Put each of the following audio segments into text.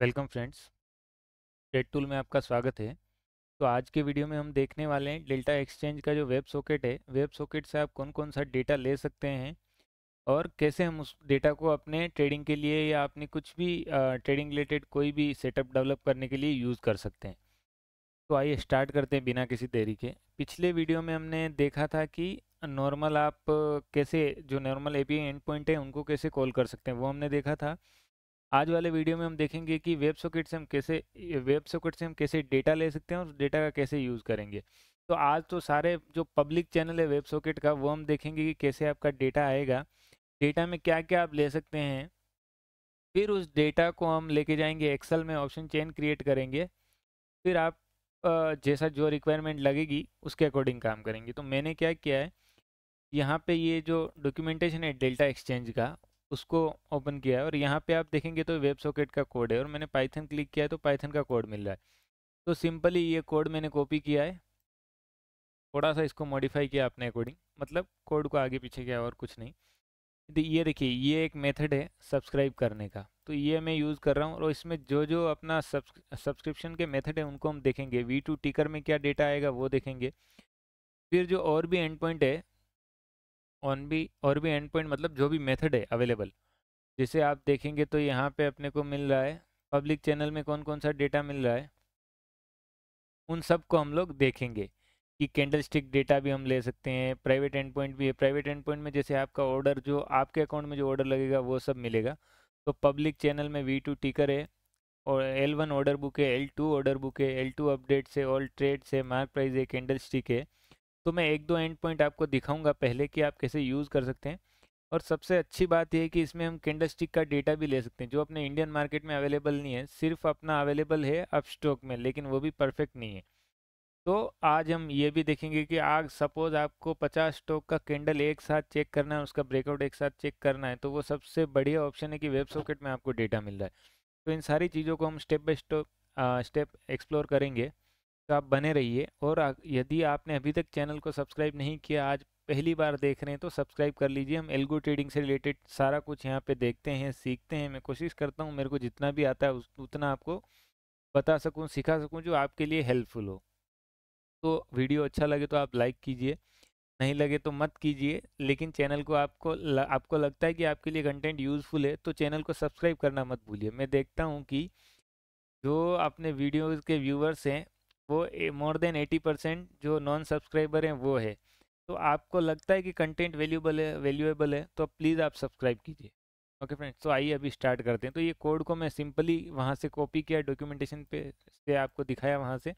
Welcome friends. Trade tool में आपका स्वागत है। तो आज के वीडियो में हम देखने वाले हैं डेल्टा एक्सचेंज का जो वेब सॉकेट है, वेब सॉकेट से आप कौन कौन सा डेटा ले सकते हैं और कैसे हम उस डेटा को अपने ट्रेडिंग के लिए या अपनी कुछ भी ट्रेडिंग रिलेटेड कोई भी सेटअप डेवलप करने के लिए यूज़ कर सकते हैं। तो आइए स्टार्ट करते हैं बिना किसी देरी के। पिछले वीडियो में हमने देखा था कि नॉर्मल आप कैसे जो नॉर्मल एपीआई एंड पॉइंट है उनको कैसे कॉल कर सकते हैं, वो हमने देखा था। आज वाले वीडियो में हम देखेंगे कि वेब सॉकेट से हम कैसे डेटा ले सकते हैं और डेटा का कैसे यूज़ करेंगे। तो आज तो सारे जो पब्लिक चैनल है वेब सॉकेट का वो हम देखेंगे कि कैसे आपका डेटा आएगा, डेटा में क्या क्या आप ले सकते हैं। फिर उस डेटा को हम लेके जाएंगे एक्सेल में, ऑप्शन चेन क्रिएट करेंगे। फिर आप जैसा जो रिक्वायरमेंट लगेगी उसके अकॉर्डिंग काम करेंगे। तो मैंने क्या किया है, यहाँ पे ये जो डॉक्यूमेंटेशन है डेल्टा एक्सचेंज का उसको ओपन किया है और यहाँ पे आप देखेंगे तो वेब सॉकेट का कोड है और मैंने पाइथन क्लिक किया है तो पाइथन का कोड मिल रहा है। तो सिंपली ये कोड मैंने कॉपी किया है, थोड़ा सा इसको मॉडिफाई किया अपने अकॉर्डिंग, मतलब कोड को आगे पीछे किया और कुछ नहीं। ये देखिए, ये एक मेथड है सब्सक्राइब करने का, तो ये मैं यूज़ कर रहा हूँ और इसमें जो जो अपना सब्सक्रिप्शन के मेथड है उनको हम देखेंगे। V2 टिकर में क्या डेटा आएगा वो देखेंगे। फिर जो और भी एंड पॉइंट है, और भी एंड पॉइंट मतलब जो भी मेथड है अवेलेबल, जैसे आप देखेंगे तो यहाँ पे अपने को मिल रहा है पब्लिक चैनल में कौन कौन सा डेटा मिल रहा है, उन सब को हम लोग देखेंगे। कि कैंडल स्टिक डेटा भी हम ले सकते हैं, प्राइवेट एंड पॉइंट भी है। प्राइवेट एंड पॉइंट में जैसे आपका ऑर्डर, जो आपके अकाउंट में जो ऑर्डर लगेगा वो सब मिलेगा। तो पब्लिक चैनल में V2 टिकर है और L1 ऑर्डर बुक है, L2 ऑर्डर बुक है, L2 अपडेट से, ऑल ट्रेड से, मार्क प्राइस है, कैंडल स्टिक है। तो मैं एक दो एंड पॉइंट आपको दिखाऊंगा पहले कि आप कैसे यूज़ कर सकते हैं। और सबसे अच्छी बात यह है कि इसमें हम कैंडल स्टिक का डेटा भी ले सकते हैं जो अपने इंडियन मार्केट में अवेलेबल नहीं है, सिर्फ अपना अवेलेबल है अप स्टॉक में, लेकिन वो भी परफेक्ट नहीं है। तो आज हम ये भी देखेंगे कि आज सपोज आपको 50 स्टॉक का कैंडल एक साथ चेक करना है, उसका ब्रेकआउट एक साथ चेक करना है, तो वो सबसे बढ़िया ऑप्शन है कि वेब सॉकेट में आपको डेटा मिल रहा है। तो इन सारी चीज़ों को हम स्टेप बाय स्टेप एक्सप्लोर करेंगे। तो आप बने रहिए। और यदि आपने अभी तक चैनल को सब्सक्राइब नहीं किया, आज पहली बार देख रहे हैं, तो सब्सक्राइब कर लीजिए। हम एल्गो ट्रेडिंग से रिलेटेड सारा कुछ यहाँ पे देखते हैं, सीखते हैं। मैं कोशिश करता हूँ मेरे को जितना भी आता है उतना आपको बता सकूँ, सिखा सकूँ जो आपके लिए हेल्पफुल हो। तो वीडियो अच्छा लगे तो आप लाइक कीजिए, नहीं लगे तो मत कीजिए। लेकिन चैनल को आपको लगता है कि आपके लिए कंटेंट यूज़फुल है तो चैनल को सब्सक्राइब करना मत भूलिए। मैं देखता हूँ कि जो अपने वीडियोस के व्यूवर्स हैं वो मोर देन 80% जो नॉन सब्सक्राइबर हैं वो है। तो आपको लगता है कि कंटेंट वैल्यूएबल है तो प्लीज़ आप सब्सक्राइब कीजिए। ओके फ्रेंड्स, तो आइए अभी स्टार्ट करते हैं। तो ये कोड को मैं सिंपली वहाँ से कॉपी किया, डॉक्यूमेंटेशन पे से आपको दिखाया, वहाँ से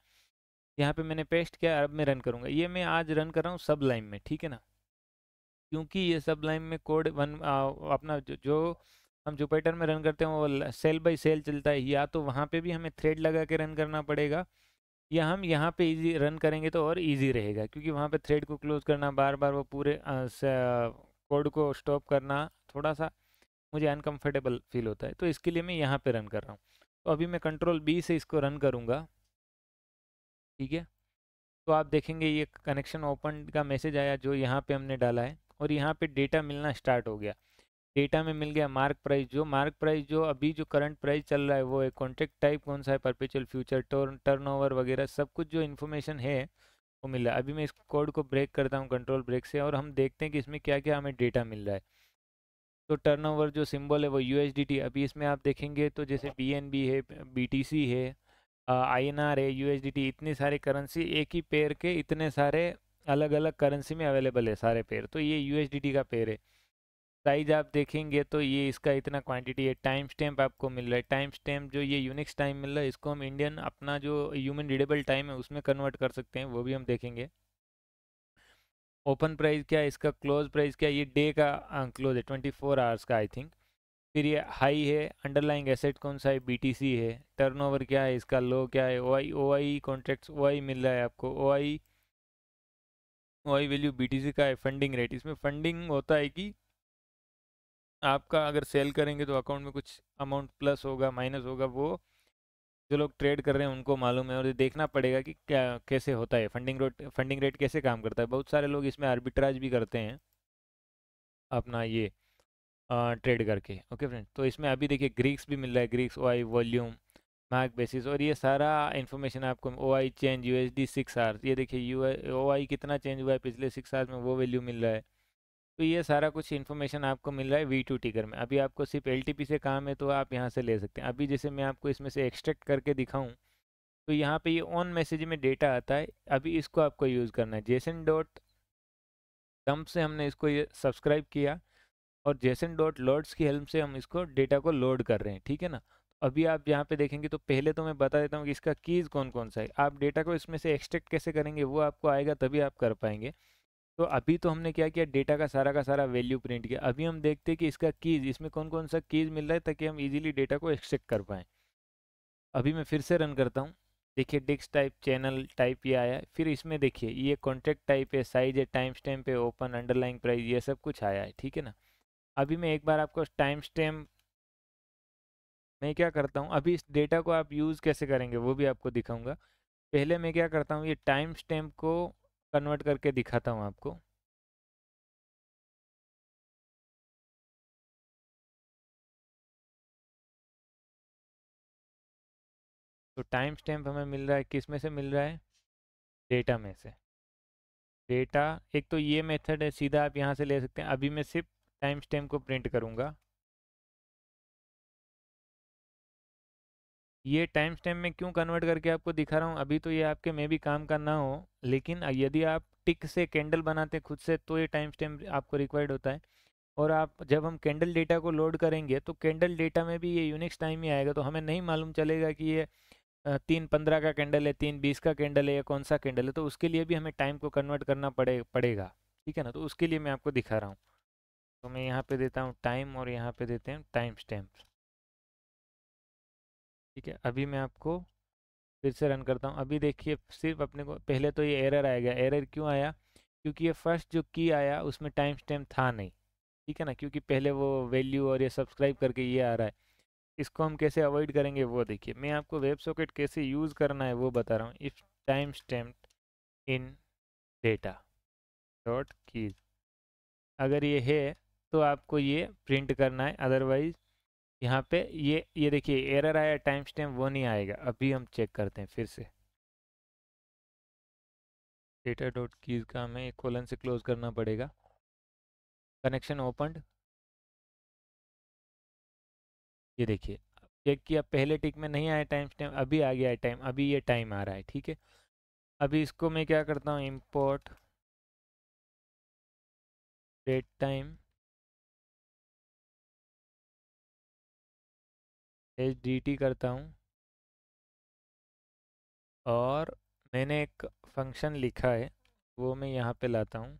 यहाँ पे मैंने पेस्ट किया। अब मैं रन करूँगा। ये मैं आज रन कर रहा हूँ सब लाइन में, ठीक है ना, क्योंकि ये सब लाइन में कोड अपना जो हम जुपिटर में रन करते हैं वो सेल बाय सेल चलता है। या तो वहाँ पे भी हमें थ्रेड लगा के रन करना पड़ेगा, या हम यहाँ पे इजी रन करेंगे तो और इजी रहेगा, क्योंकि वहाँ पे थ्रेड को क्लोज करना, बार बार वो पूरे कोड को स्टॉप करना थोड़ा सा मुझे अनकंफर्टेबल फील होता है। तो इसके लिए मैं यहाँ पे रन कर रहा हूँ। तो अभी मैं कंट्रोल B से इसको रन करूँगा, ठीक है। तो आप देखेंगे ये कनेक्शन ओपन का मैसेज आया जो यहाँ पे हमने डाला है, और यहाँ पे डेटा मिलना स्टार्ट हो गया। डेटा में मिल गया मार्क प्राइस जो अभी जो करंट प्राइस चल रहा है वो है, कॉन्ट्रैक्ट टाइप कौन सा है, परपेचुअल फ्यूचर, टर्नओवर वगैरह सब कुछ जो इन्फॉर्मेशन है वो मिल रहा है। अभी मैं इस कोड को ब्रेक करता हूँ कंट्रोल ब्रेक से, और हम देखते हैं कि इसमें क्या क्या हमें डेटा मिल रहा है। तो टर्नओवर जो सिंबल है वो USDT, अभी इसमें आप देखेंगे तो जैसे BNB है, BTC है, INR है, USDT, इतने सारे करेंसी एक ही पेयर के, इतने सारे अलग अलग करेंसी में अवेलेबल है सारे पेयर। तो ये USDT का पेयर है। साइज आप देखेंगे तो ये इसका इतना क्वांटिटी है। टाइम स्टैम्प आपको मिल रहा है, टाइम स्टैम्प जो ये यूनिक्स टाइम मिल रहा है, इसको हम इंडियन अपना जो ह्यूमन रीडेबल टाइम है उसमें कन्वर्ट कर सकते हैं, वो भी हम देखेंगे। ओपन प्राइस क्या है इसका, क्लोज प्राइस क्या है, ये डे का क्लोज है 24 आवर्स का आई थिंक। फिर ये हाई है, अंडरलाइंग एसेट कौन सा है, BTC है। टर्नओवर क्या है इसका, लो क्या है, OI कॉन्ट्रैक्ट्स OI मिल रहा है आपको, OI वैल्यू BTC का है। फंडिंग रेट, इसमें फंडिंग होता है कि आपका अगर सेल करेंगे तो अकाउंट में कुछ अमाउंट प्लस होगा माइनस होगा, वो जो लोग ट्रेड कर रहे हैं उनको मालूम है। और ये देखना पड़ेगा कि क्या कैसे होता है, फंडिंग रेट कैसे काम करता है। बहुत सारे लोग इसमें आर्बिट्राज भी करते हैं अपना ये ट्रेड करके। ओके फ्रेंड, तो इसमें अभी देखिए ग्रीक्स भी मिल रहा है, Greeks OI volume, mark basis, और ये सारा इन्फॉर्मेशन आपको ओ आई चेंज USD 6 आवर्स, ये देखिए यू ओ आई कितना चेंज हुआ है पिछले 6 आवर्स में, वो वैल्यू मिल रहा है। तो ये सारा कुछ इन्फॉर्मेशन आपको मिल रहा है V2 टिकर में। अभी आपको सिर्फ LTP से काम है तो आप यहाँ से ले सकते हैं। अभी जैसे मैं आपको इसमें से एक्सट्रैक्ट करके दिखाऊं, तो यहाँ पे ये ऑन मैसेज में डेटा आता है। अभी इसको आपको यूज़ करना है। जेसन डॉट डम्प से हमने इसको ये सब्सक्राइब किया, और जेसन डॉट लोड्स की हेल्प से हम इसको डेटा को लोड कर रहे हैं, ठीक है ना। अभी आप यहाँ पे देखेंगे तो पहले तो मैं बता देता हूँ कि इसका कीज़ कौन कौन सा है। आप डेटा को इसमें से एक्सट्रैक्ट कैसे करेंगे वो आपको आएगा, तभी आप कर पाएंगे। तो अभी तो हमने क्या किया, डेटा का सारा वैल्यू प्रिंट किया। अभी हम देखते हैं कि इसका कीज़, इसमें कौन कौन सा कीज़ मिल रहा है, ताकि हम इजीली डेटा को एक्सट्रैक्ट कर पाएँ। अभी मैं फिर से रन करता हूँ। देखिए डिस्क टाइप, चैनल टाइप ये आया है। फिर इसमें देखिए ये कॉन्ट्रैक्ट टाइप है, साइज है, टाइम स्टैम्प है, ओपन, अंडरलाइंग प्राइस, ये सब कुछ आया है, ठीक है ना। अभी मैं एक बार आपको टाइम स्टैम्प, मैं क्या करता हूँ, अभी इस डेटा को आप यूज़ कैसे करेंगे वो भी आपको दिखाऊंगा। पहले मैं क्या करता हूँ, ये टाइम स्टैम्प को कन्वर्ट करके दिखाता हूँ आपको। तो टाइम स्टैम्प हमें मिल रहा है, किस में से मिल रहा है, डेटा में से। डेटा, एक तो ये मेथड है, सीधा आप यहाँ से ले सकते हैं। अभी मैं सिर्फ टाइम स्टैम्प को प्रिंट करूँगा। ये टाइम स्टैम्प में क्यों कन्वर्ट करके आपको दिखा रहा हूँ, अभी तो ये आपके में भी काम का ना हो, लेकिन यदि आप टिक से कैंडल बनाते हैं खुद से, तो ये टाइम स्टैम्प आपको रिक्वायर्ड होता है। और आप जब हम कैंडल डेटा को लोड करेंगे तो कैंडल डेटा में भी ये यूनिक्स टाइम ही आएगा, तो हमें नहीं मालूम चलेगा कि ये 3:15 का कैंडल है, 3:20 का कैंडल है, या कौन सा कैंडल है। तो उसके लिए भी हमें टाइम को कन्वर्ट करना पड़ेगा, ठीक है ना। तो उसके लिए मैं आपको दिखा रहा हूँ। तो मैं यहाँ पे देता हूँ टाइम, और यहाँ पे देते हैं टाइम स्टैम्प, ठीक है। अभी मैं आपको फिर से रन करता हूँ। अभी देखिए सिर्फ अपने को पहले तो ये एरर आएगा। एरर क्यों आया, क्योंकि ये फर्स्ट जो की आया उसमें टाइम स्टैम्प था नहीं, ठीक है ना। क्योंकि पहले वो वैल्यू और ये सब्सक्राइब करके ये आ रहा है। इसको हम कैसे अवॉइड करेंगे वो देखिए। मैं आपको वेब सॉकेट कैसे यूज़ करना है वो बता रहा हूँ। If time stamp in data dot keys, अगर ये है तो आपको ये प्रिंट करना है, अदरवाइज यहाँ पे ये देखिए एरर आया, टाइम स्टैम्प वो नहीं आएगा। अभी हम चेक करते हैं फिर से। डेटा डॉट कीज का हमें एक कोलन से क्लोज करना पड़ेगा। कनेक्शन ओपनड, ये देखिए चेक किया, पहले टिक में नहीं आया टाइम स्टैम्प, अभी आ गया है टाइम, अभी ये टाइम आ रहा है, ठीक है। अभी इसको मैं क्या करता हूँ, इंपोर्ट डेट टाइम HDT करता हूँ, और मैंने एक फंक्शन लिखा है वो मैं यहाँ पे लाता हूँ,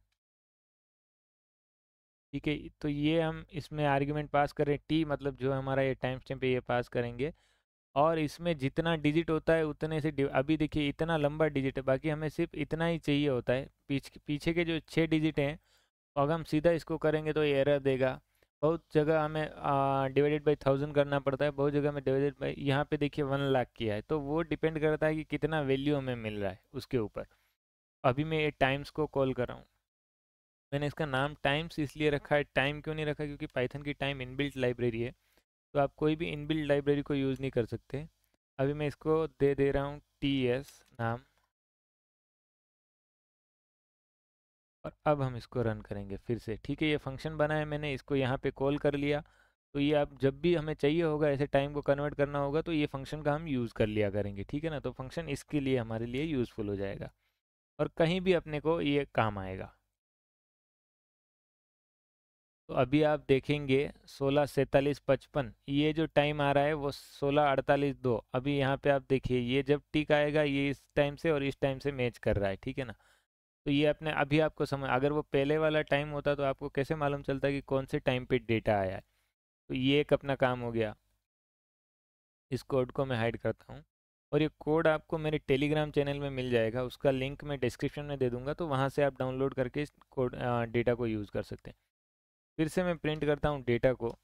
ठीक है। तो ये हम इसमें आर्ग्यूमेंट पास करें, टी मतलब जो हमारा ये टाइम स्टैम्प है ये पास करेंगे, और इसमें जितना डिजिट होता है उतने से अभी देखिए इतना लंबा डिजिट है, बाकी हमें सिर्फ इतना ही चाहिए होता है। पीछे के जो 6 डिजिट हैं, अगर हम सीधा इसको करेंगे तो ये एरर देगा। बहुत जगह हमें डिवाइडेड बाई 1000 करना पड़ता है, बहुत जगह में डिवाइडेड बाई, यहाँ पे देखिए 1 लाख किया है। तो वो डिपेंड करता है कि कितना वैल्यू हमें मिल रहा है उसके ऊपर। अभी मैं ये टाइम्स को कॉल कर रहा हूँ। मैंने इसका नाम टाइम्स इसलिए रखा है, टाइम क्यों नहीं रखा, क्योंकि पाइथन की टाइम इनबिल्ट लाइब्रेरी है, तो आप कोई भी इनबिल्ट लाइब्रेरी को यूज़ नहीं कर सकते। अभी मैं इसको दे दे रहा हूँ TS नाम, और अब हम इसको रन करेंगे फिर से, ठीक है। ये फंक्शन बना है मैंने, इसको यहाँ पे कॉल कर लिया। तो ये आप जब भी हमें चाहिए होगा ऐसे टाइम को कन्वर्ट करना होगा, तो ये फंक्शन का हम यूज़ कर लिया करेंगे, ठीक है ना। तो फंक्शन इसके लिए हमारे लिए यूज़फुल हो जाएगा, और कहीं भी अपने को ये काम आएगा। तो अभी आप देखेंगे 16:47:55 ये जो टाइम आ रहा है वो 16:48:02। अभी यहाँ पे आप देखिए ये जब टिक आएगा ये इस टाइम से और इस टाइम से मैच कर रहा है, ठीक है ना। तो ये अपने अभी आपको समझ, अगर वो पहले वाला टाइम होता तो आपको कैसे मालूम चलता कि कौन से टाइम पे डेटा आया है। तो ये एक अपना काम हो गया। इस कोड को मैं हाइड करता हूँ, और ये कोड आपको मेरे टेलीग्राम चैनल में मिल जाएगा, उसका लिंक मैं डिस्क्रिप्शन में दे दूंगा, तो वहाँ से आप डाउनलोड करके इस कोड डेटा को यूज़ कर सकते हैं। फिर से मैं प्रिंट करता हूँ डेटा को,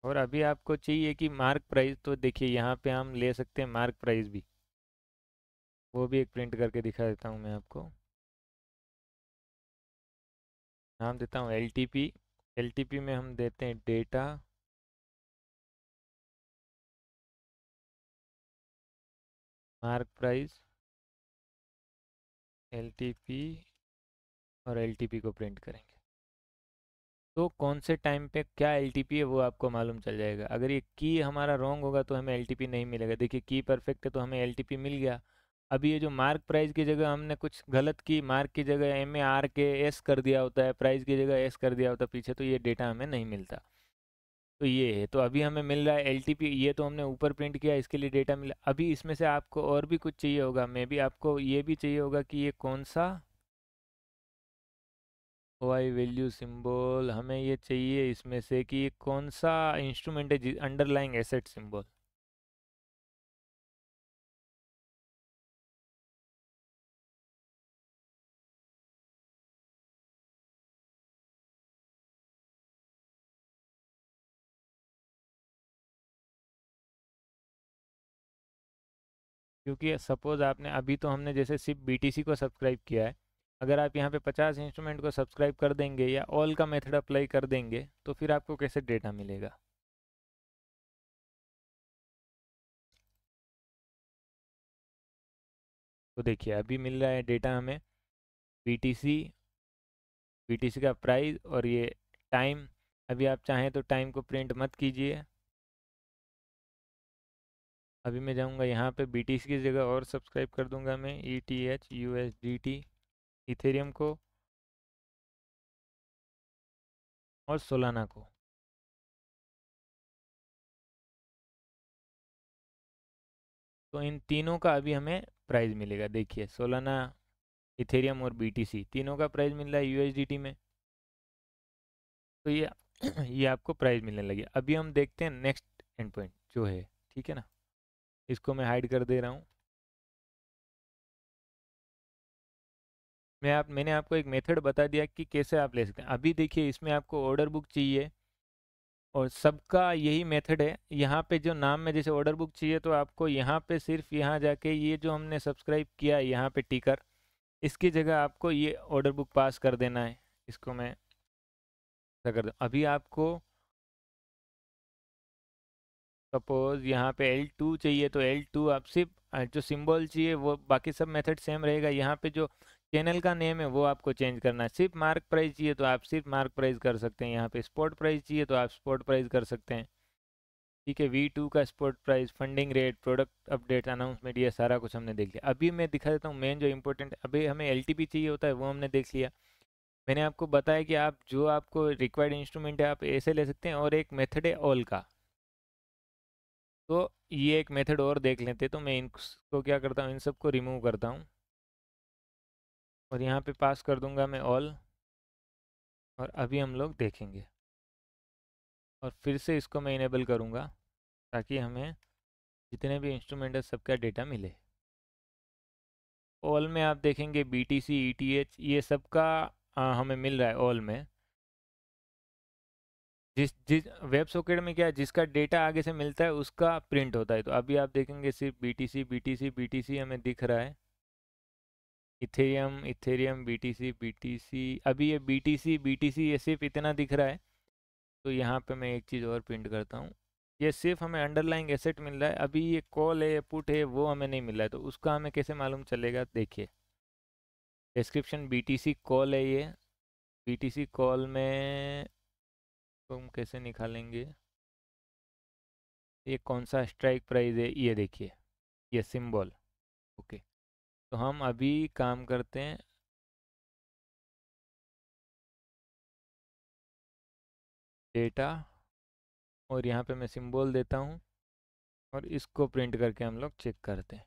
और अभी आपको चाहिए कि मार्क प्राइस, तो देखिए यहाँ पे हम ले सकते हैं मार्क प्राइस भी, वो भी एक प्रिंट करके दिखा देता हूँ मैं आपको। नाम देता हूँ LTP। LTP में हम देते हैं डेटा मार्क प्राइस, एलटीपी और एलटीपी को प्रिंट करेंगे। तो कौन से टाइम पे क्या एलटीपी है वो आपको मालूम चल जाएगा। अगर ये की हमारा रॉन्ग होगा तो हमें एलटीपी नहीं मिलेगा। देखिए की परफेक्ट है तो हमें एलटीपी मिल गया। अभी ये जो मार्क प्राइस की जगह हमने कुछ गलत की, मार्क की जगह एम ए आर के एस कर दिया होता है, प्राइस की जगह एस कर दिया होता है पीछे, तो ये डेटा हमें नहीं मिलता। तो ये है, तो अभी हमें मिल रहा है एलटीपी, ये तो हमने ऊपर प्रिंट किया, इसके लिए डेटा मिला। अभी इसमें से आपको और भी कुछ चाहिए होगा, मे बी आपको ये भी चाहिए होगा कि ये कौन सा वाई वैल्यू सिंबल हमें ये चाहिए इसमें से कि ये कौन सा इंस्ट्रूमेंट है, अंडरलाइंग एसेट सिंबल। क्योंकि सपोज आपने अभी तो हमने जैसे सिर्फ बीटीसी को सब्सक्राइब किया है, अगर आप यहाँ पे 50 इंस्ट्रूमेंट को सब्सक्राइब कर देंगे या ऑल का मेथड अप्लाई कर देंगे तो फिर आपको कैसे डेटा मिलेगा। तो देखिए अभी मिल रहा है डेटा हमें बीटीसी, बीटीसी का प्राइस और ये टाइम। अभी आप चाहें तो टाइम को प्रिंट मत कीजिए। अभी मैं जाऊंगा यहाँ पे बीटीसी की जगह और सब्सक्राइब कर दूंगा मैं ETH USDT इथेरियम को और सोलाना को। तो इन तीनों का अभी हमें प्राइस मिलेगा। देखिए सोलाना, इथेरियम और बीटीसी तीनों का प्राइस मिल रहा है यूएसडीटी में। तो ये ये आपको प्राइस मिलने लगी। अभी हम देखते हैं नेक्स्ट एंड पॉइंट जो है, ठीक है ना। इसको मैं हाइड कर दे रहा हूँ। मैंने आपको एक मेथड बता दिया कि कैसे आप ले सकते हैं। अभी देखिए इसमें आपको ऑर्डर बुक चाहिए और सबका यही मेथड है। यहाँ पे जो नाम में जैसे ऑर्डर बुक चाहिए तो आपको यहाँ पे सिर्फ यहाँ जाके ये जो हमने सब्सक्राइब किया है यहाँ पे टिकर, इसकी जगह आपको ये ऑर्डर बुक पास कर देना है। इसको मैं ऐसा कर दूँ। अभी आपको सपोज यहाँ पे L2 चाहिए तो L2 आप सिर्फ जो सिंबल चाहिए वो, बाकी सब मेथड सेम रहेगा। यहाँ पे जो चैनल का नेम है वो आपको चेंज करना है। सिर्फ मार्क प्राइस चाहिए तो आप सिर्फ मार्क प्राइस कर सकते हैं। यहाँ पे स्पॉट प्राइस चाहिए तो आप स्पॉट प्राइस कर सकते हैं। ठीक है, V2 का spot price, funding rate, product update, announcement, ये सारा कुछ हमने देख लिया। अभी मैं दिखा देता हूँ मेन जो इंपॉर्टेंट, अभी हमें LTP चाहिए होता है वो हमने देख लिया। मैंने आपको बताया कि आप जो आपको रिक्वायर्ड इंस्ट्रूमेंट है आप ऐसे ले सकते हैं, और एक मेथड है ऑल का। तो ये एक मेथड और देख लेते, तो मैं इनको क्या करता हूँ, इन सबको रिमूव करता हूँ और यहाँ पे पास कर दूंगा मैं ऑल। और अभी हम लोग देखेंगे और फिर से इसको मैं इनेबल करूँगा ताकि हमें जितने भी इंस्ट्रूमेंट है सबका डेटा मिले। ऑल में आप देखेंगे BTC ETH ये सबका हमें मिल रहा है ऑल में। जिस जिस वेब सॉकेट में क्या है, जिसका डेटा आगे से मिलता है उसका प्रिंट होता है। तो अभी आप देखेंगे सिर्फ BTC BTC BTC हमें दिख रहा है। इथेरियम इथेरियम BTC BTC, अभी ये BTC BTC ये सिर्फ इतना दिख रहा है। तो यहाँ पे मैं एक चीज़ और प्रिंट करता हूँ। ये सिर्फ हमें अंडरलाइंग एसेट मिल रहा है। अभी ये कॉल है, पुट है, वो हमें नहीं मिल रहा है। तो उसका हमें कैसे मालूम चलेगा, देखिए डिस्क्रिप्शन BTC कॉल है ये। BTC कॉल में तो हम कैसे निकालेंगे, ये कौन सा स्ट्राइक प्राइस है, ये देखिए ये सिंबल। ओके, तो हम अभी काम करते हैं, डेटा, और यहाँ पे मैं सिंबल देता हूँ और इसको प्रिंट करके हम लोग चेक करते हैं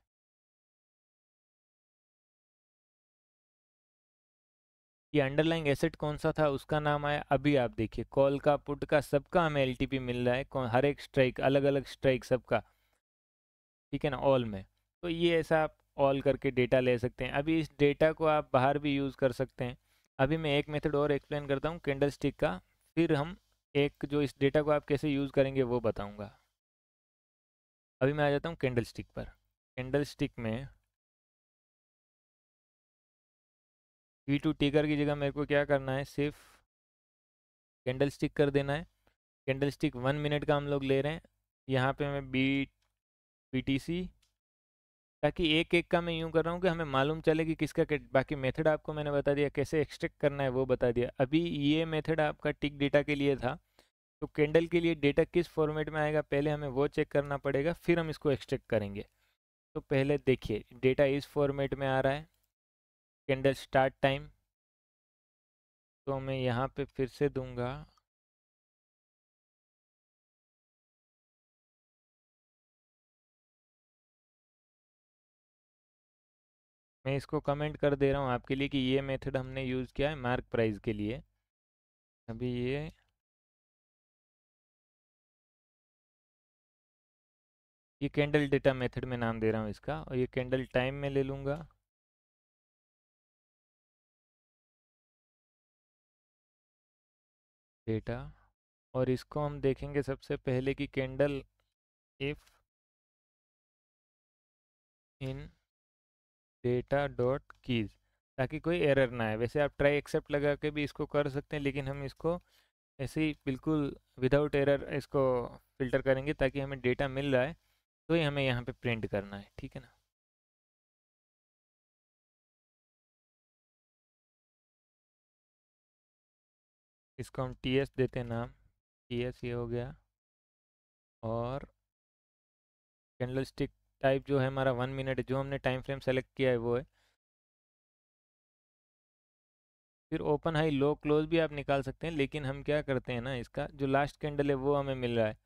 ये अंडरलाइंग एसेट कौन सा था, उसका नाम आया। अभी आप देखिए कॉल का, पुट का, सबका हमें LTP मिल रहा है, हर एक स्ट्राइक अलग अलग स्ट्राइक सबका, ठीक है ना, ऑल में। तो ये ऐसा आप ऑल करके डेटा ले सकते हैं। अभी इस डेटा को आप बाहर भी यूज़ कर सकते हैं। अभी मैं एक मेथड और एक्सप्लेन करता हूँ कैंडल स्टिक का, फिर हम एक जो इस डेटा को आप कैसे यूज़ करेंगे वो बताऊँगा। अभी मैं आ जाता हूँ कैंडल स्टिक पर। कैंडल स्टिक में V2 टिकर की जगह मेरे को क्या करना है, सिर्फ कैंडल स्टिक कर देना है। कैंडल स्टिक 1 मिनट का हम लोग ले रहे हैं। यहाँ पे मैं BTC ताकि एक एक का मैं यूं कर रहा हूँ कि हमें मालूम चले कि किसका बाकी मेथड आपको मैंने बता दिया, कैसे एक्सट्रैक्ट करना है वो बता दिया। अभी ये मेथड आपका टिक डेटा के लिए था, तो कैंडल के लिए डेटा किस फॉर्मेट में आएगा पहले हमें वो चेक करना पड़ेगा, फिर हम इसको एक्सट्रैक्ट करेंगे। तो पहले देखिए डेटा इस फॉर्मेट में आ रहा है, कैंडल स्टार्ट टाइम, तो मैं यहाँ पे फिर से दूंगा मैं इसको कमेंट कर दे रहा हूँ आपके लिए कि ये मेथड हमने यूज़ किया है मार्क प्राइस के लिए। अभी ये कैंडल डेटा मेथड में नाम दे रहा हूँ इसका, और ये कैंडल टाइम में ले लूँगा। डेटा, और इसको हम देखेंगे सबसे पहले कि candle if in data dot keys, ताकि कोई एरर ना आए। वैसे आप ट्राई एक्सेप्ट लगा के भी इसको कर सकते हैं, लेकिन हम इसको ऐसे ही बिल्कुल विदाउट एरर इसको फिल्टर करेंगे, ताकि हमें डेटा मिल रहा है तो ही हमें यहाँ पे प्रिंट करना है, ठीक है ना। इसको हम टी एस देते हैं नाम, टी एस ये हो गया। और कैंडल स्टिक टाइप जो है हमारा 1 मिनट, जो हमने टाइम फ्रेम सेलेक्ट किया है वो है। फिर ओपन हाई लो क्लोज भी आप निकाल सकते हैं, लेकिन हम क्या करते हैं ना, इसका जो लास्ट कैंडल है वो हमें मिल रहा है।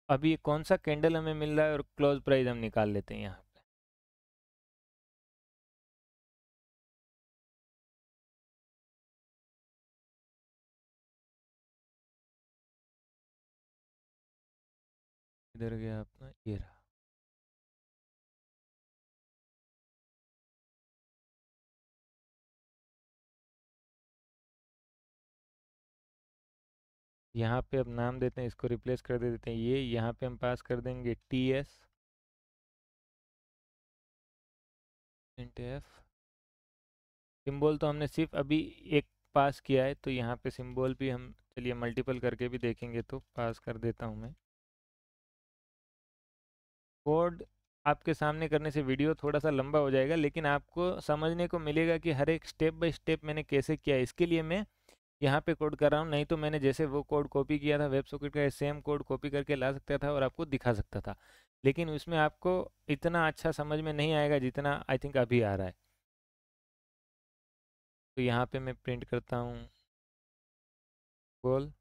अभी ये कौन सा कैंडल हमें मिल रहा है और क्लोज प्राइस हम निकाल लेते हैं यहाँ पे। इधर गया अपना, ये रहा। यहाँ पे अब नाम देते हैं, इसको रिप्लेस कर देते हैं, ये यहाँ पे हम पास कर देंगे T S int F. Symbol तो हमने सिर्फ अभी एक पास किया है, तो यहाँ पे सिम्बोल भी हम चलिए मल्टीपल करके भी देखेंगे, तो पास कर देता हूँ मैं। कोड आपके सामने करने से वीडियो थोड़ा सा लंबा हो जाएगा, लेकिन आपको समझने को मिलेगा कि हर एक स्टेप बाय स्टेप मैंने कैसे किया है। इसके लिए मैं यहाँ पे कोड कर रहा हूँ, नहीं तो मैंने जैसे वो कोड कॉपी किया था वेब सॉकेट का, सेम कोड कॉपी करके ला सकता था और आपको दिखा सकता था, लेकिन उसमें आपको इतना अच्छा समझ में नहीं आएगा जितना आई थिंक अभी आ रहा है। तो यहाँ पे मैं प्रिंट करता हूँ गोल,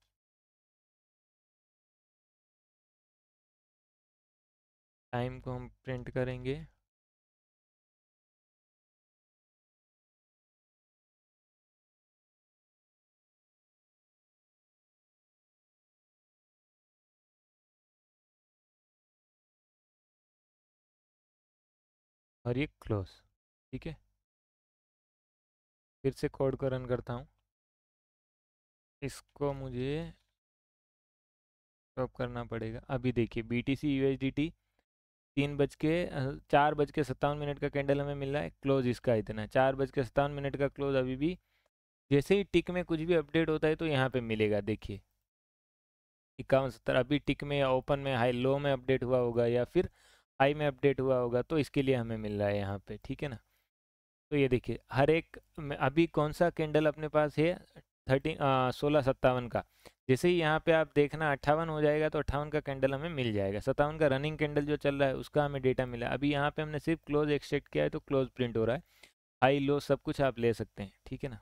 टाइम को हम प्रिंट करेंगे, और ये क्लोज, ठीक है। फिर से कोड को रन करता हूँ, इसको मुझे स्टॉप करना पड़ेगा। अभी देखिए B T C U S D T 4:57 का कैंडल हमें मिल रहा है, क्लोज इसका इतना है 4:57 का क्लोज। अभी भी जैसे ही टिक में कुछ भी अपडेट होता है तो यहाँ पे मिलेगा, देखिए 51:70। अभी टिक में या ओपन में हाई लो में अपडेट हुआ होगा या फिर हाई में अपडेट हुआ होगा, तो इसके लिए हमें मिल रहा है यहाँ पे, ठीक है ना। तो ये देखिए हर एक में अभी कौन सा कैंडल अपने पास है, 16:57 का। जैसे ही यहाँ पे आप देखना 58 हो जाएगा तो 58 का कैंडल हमें मिल जाएगा। 57 का रनिंग कैंडल जो चल रहा है उसका हमें डेटा मिला। अभी यहाँ पे हमने सिर्फ क्लोज एक्सट्रैक्ट किया है तो क्लोज प्रिंट हो रहा है। हाई लो सब कुछ आप ले सकते हैं, ठीक है ना।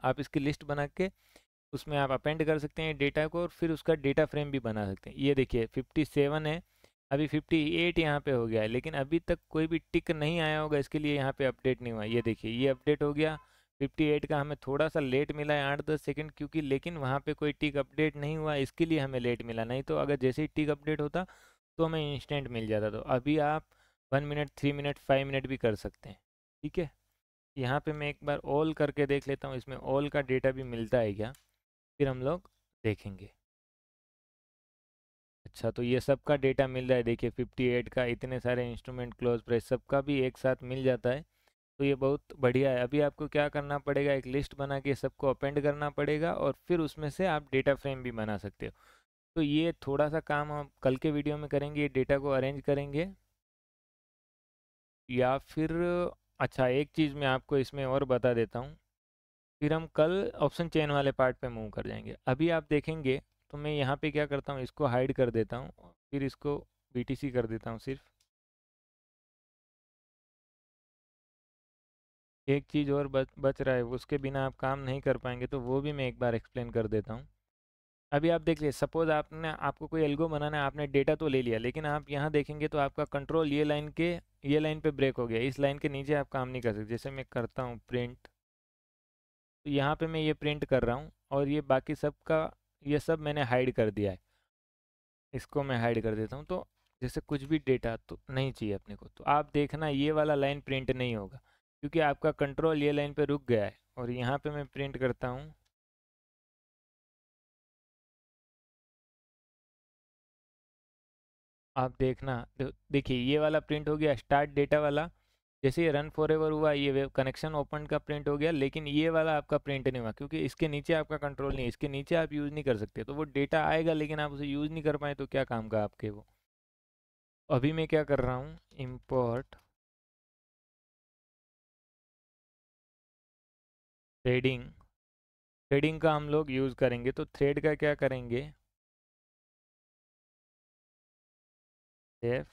आप इसकी लिस्ट बना के उसमें आप अपेंड कर सकते हैं डेटा को, और फिर उसका डेटा फ्रेम भी बना सकते हैं। ये देखिए 57 है, अभी 58 यहाँ पे हो गया है, लेकिन अभी तक कोई भी टिक नहीं आया होगा, इसके लिए यहाँ पे अपडेट नहीं हुआ। ये देखिए ये अपडेट हो गया 58 का, हमें थोड़ा सा लेट मिला है 8-10 सेकंड, क्योंकि लेकिन वहाँ पे कोई टिक अपडेट नहीं हुआ, इसके लिए हमें लेट मिला। नहीं तो अगर जैसे ही टिक अपडेट होता तो हमें इंस्टेंट मिल जाता। तो अभी आप 1 मिनट, 3 मिनट, 5 मिनट भी कर सकते हैं, ठीक है। यहाँ पे मैं एक बार ऑल करके देख लेता हूँ, इसमें ऑल का डेटा भी मिलता है क्या, फिर हम लोग देखेंगे। अच्छा, तो ये सब का डेटा मिल रहा है, देखिए 58 का, इतने सारे इंस्ट्रूमेंट क्लोज प्राइस सबका भी एक साथ मिल जाता है। तो ये बहुत बढ़िया है। अभी आपको क्या करना पड़ेगा, एक लिस्ट बना के सबको अपेंड करना पड़ेगा, और फिर उसमें से आप डेटा फ्रेम भी बना सकते हो। तो ये थोड़ा सा काम हम कल के वीडियो में करेंगे, ये डेटा को अरेंज करेंगे। या फिर अच्छा, एक चीज़ मैं आपको इसमें और बता देता हूँ, फिर हम कल ऑप्शन चेन वाले पार्ट पे मूव कर जाएंगे। अभी आप देखेंगे तो मैं यहाँ पे क्या करता हूँ, इसको हाइड कर देता हूँ, फिर इसको BTC कर देता हूँ सिर्फ। एक चीज़ और बच रहा है, उसके बिना आप काम नहीं कर पाएंगे, तो वो भी मैं एक बार एक्सप्लेन कर देता हूँ। अभी आप देख लीजिए, सपोज आपको कोई एल्गो बनाना है, आपने डेटा तो ले लिया, लेकिन आप यहाँ देखेंगे तो आपका कंट्रोल ये लाइन पे ब्रेक हो गया, इस लाइन के नीचे आप काम नहीं कर सकते। जैसे मैं करता हूँ प्रिंट, तो यहाँ पे मैं ये प्रिंट कर रहा हूँ, और ये बाकी सब का, ये सब मैंने हाइड कर दिया है। इसको मैं हाइड कर देता हूँ, तो जैसे कुछ भी डेटा तो नहीं चाहिए अपने को, तो आप देखना ये वाला लाइन प्रिंट नहीं होगा, क्योंकि आपका कंट्रोल ये लाइन पे रुक गया है। और यहाँ पे मैं प्रिंट करता हूँ, आप देखना, देखिए ये वाला प्रिंट हो गया, स्टार्ट डेटा वाला। जैसे ये रन फॉर एवर हुआ, ये वेब कनेक्शन ओपन का प्रिंट हो गया, लेकिन ये वाला आपका प्रिंट नहीं हुआ, क्योंकि इसके नीचे आपका कंट्रोल नहीं है, इसके नीचे आप यूज़ नहीं कर सकते। तो वो डेटा आएगा, लेकिन आप उसे यूज़ नहीं कर पाए, तो क्या काम का आपके वो। अभी मैं क्या कर रहा हूँ, इम्पोर्ट थ्रेडिंग। थ्रेडिंग का हम लोग यूज़ करेंगे, तो थ्रेड का क्या करेंगे, def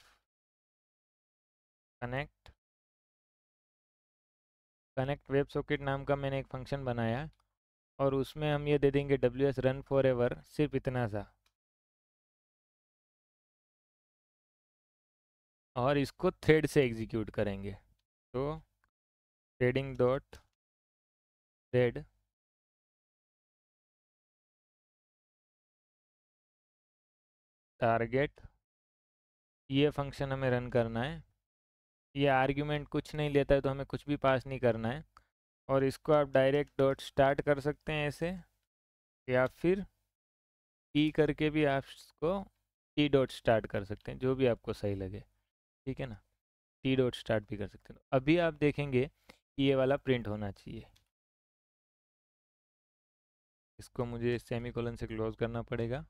connect, connect web socket नाम का मैंने एक फंक्शन बनाया है, और उसमें हम ये दे देंगे WS रन फॉर एवर, सिर्फ इतना सा। और इसको थ्रेड से एग्जीक्यूट करेंगे, तो थ्रेडिंग डॉट थ्रेड टारगेट, ये फंक्शन हमें रन करना है। ये आर्ग्यूमेंट कुछ नहीं लेता है, तो हमें कुछ भी पास नहीं करना है। और इसको आप डायरेक्ट डॉट स्टार्ट कर सकते हैं ऐसे, या फिर टी करके भी आप इसको टी डॉट स्टार्ट कर सकते हैं, जो भी आपको सही लगे, ठीक है ना। टी डॉट स्टार्ट भी कर सकते हैं। अभी आप देखेंगे कि ये वाला प्रिंट होना चाहिए। इसको मुझे सेमीकोलन से क्लोज करना पड़ेगा।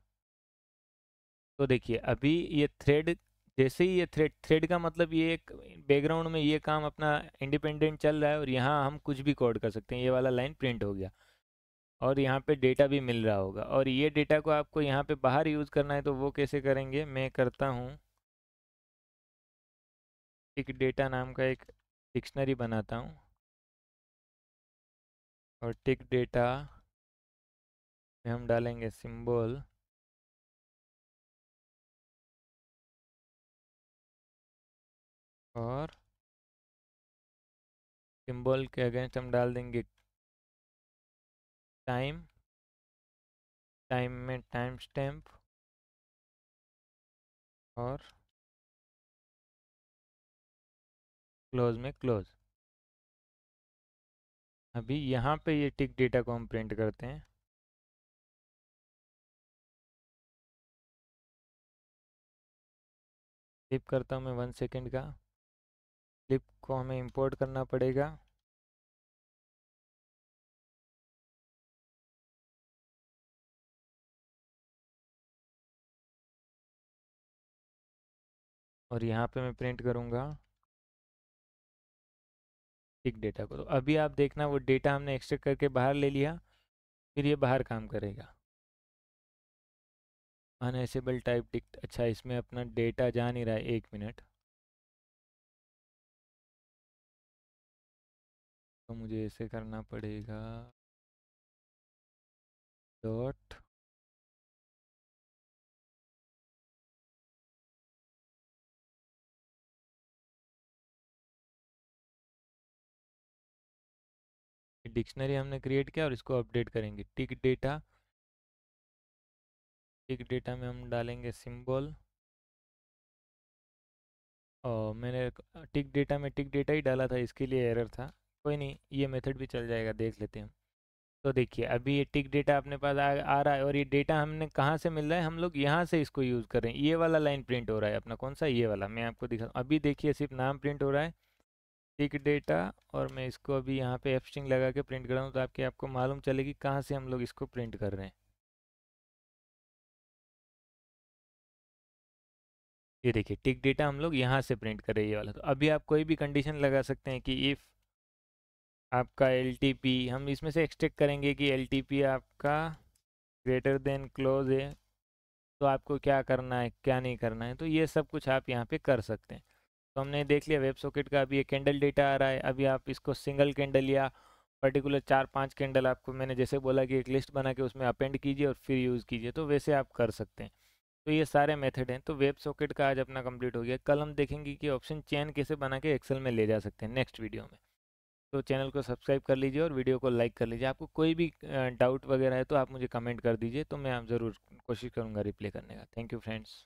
तो देखिए अभी ये थ्रेड, जैसे ही ये थ्रेड, थ्रेड का मतलब ये एक बैकग्राउंड में ये काम अपना इंडिपेंडेंट चल रहा है, और यहाँ हम कुछ भी कोड कर सकते हैं। ये वाला लाइन प्रिंट हो गया, और यहाँ पे डेटा भी मिल रहा होगा। और ये डेटा को आपको यहाँ पे बाहर यूज़ करना है, तो वो कैसे करेंगे, मैं करता हूँ, एक डेटा नाम का एक डिक्शनरी बनाता हूँ, और टिक डेटा में हम डालेंगे सिंबल, और सिंबल के अगेंस्ट हम डाल देंगे टाइम, टाइम में टाइम स्टैम्प, और क्लोज में क्लोज। अभी यहाँ पे ये टिक डेटा को हम प्रिंट करते हैं। क्लिप करता हूँ मैं 1 सेकेंड का, क्लिप को हमें इंपोर्ट करना पड़ेगा। और यहाँ पे मैं प्रिंट करूँगा टिक डेटा को। तो अभी आप देखना, वो डेटा हमने एक्सट्रैक्ट करके बाहर ले लिया, फिर ये बाहर काम करेगा। अनएसेबल टाइप टिक, अच्छा इसमें अपना डेटा जा नहीं रहा है, 1 मिनट। तो मुझे ऐसे करना पड़ेगा, डॉट डिक्शनरी हमने क्रिएट किया, और इसको अपडेट करेंगे टिक डेटा। टिक डेटा में हम डालेंगे सिंबल, और मैंने टिक डेटा में टिक डेटा ही डाला था, इसके लिए एरर था। कोई नहीं, ये मेथड भी चल जाएगा, देख लेते हैं। तो देखिए अभी ये टिक डेटा अपने पास आ रहा है, और ये डेटा हमने कहाँ से मिल रहा है, हम लोग यहाँ से इसको यूज़ कर रहे हैं। ये वाला लाइन प्रिंट हो रहा है अपना, कौन सा, ये वाला मैं आपको दिखा, अभी देखिए सिर्फ नाम प्रिंट हो रहा है, टिक डेटा। और मैं इसको अभी यहाँ पे एफ स्ट्रिंग लगा के प्रिंट कर रहा हूँ, तो आपको मालूम चलेगी कहाँ से हम लोग इसको प्रिंट कर रहे हैं। ये देखिए टिक डेटा हम लोग यहाँ से प्रिंट करें ये वाला। तो अभी आप कोई भी कंडीशन लगा सकते हैं कि इफ़ आपका एल हम इसमें से एक्सट्रैक्ट करेंगे कि एल आपका ग्रेटर देन क्लोज है, तो आपको क्या करना है क्या नहीं करना है, तो ये सब कुछ आप यहाँ पे कर सकते हैं। तो हमने देख लिया वेब सॉकेट का। अभी ये कैंडल डेटा आ रहा है, अभी आप इसको सिंगल कैंडल या पर्टिकुलर 4-5 कैंडल, आपको मैंने जैसे बोला कि एक लिस्ट बना के उसमें अपेंड कीजिए और फिर यूज़ कीजिए, तो वैसे आप कर सकते हैं। तो ये सारे मेथड हैं। तो वेब सॉकेट का आज अपना कंप्लीट हो गया। कल हम देखेंगे कि ऑप्शन चेन कैसे बना के एक्सेल में ले जा सकते हैं नेक्स्ट वीडियो में। तो चैनल को सब्सक्राइब कर लीजिए और वीडियो को लाइक कर लीजिए। आपको कोई भी डाउट वगैरह है तो आप मुझे कमेंट कर दीजिए, तो मैं आप ज़रूर कोशिश करूँगा रिप्लाई करने का। Thank you friends.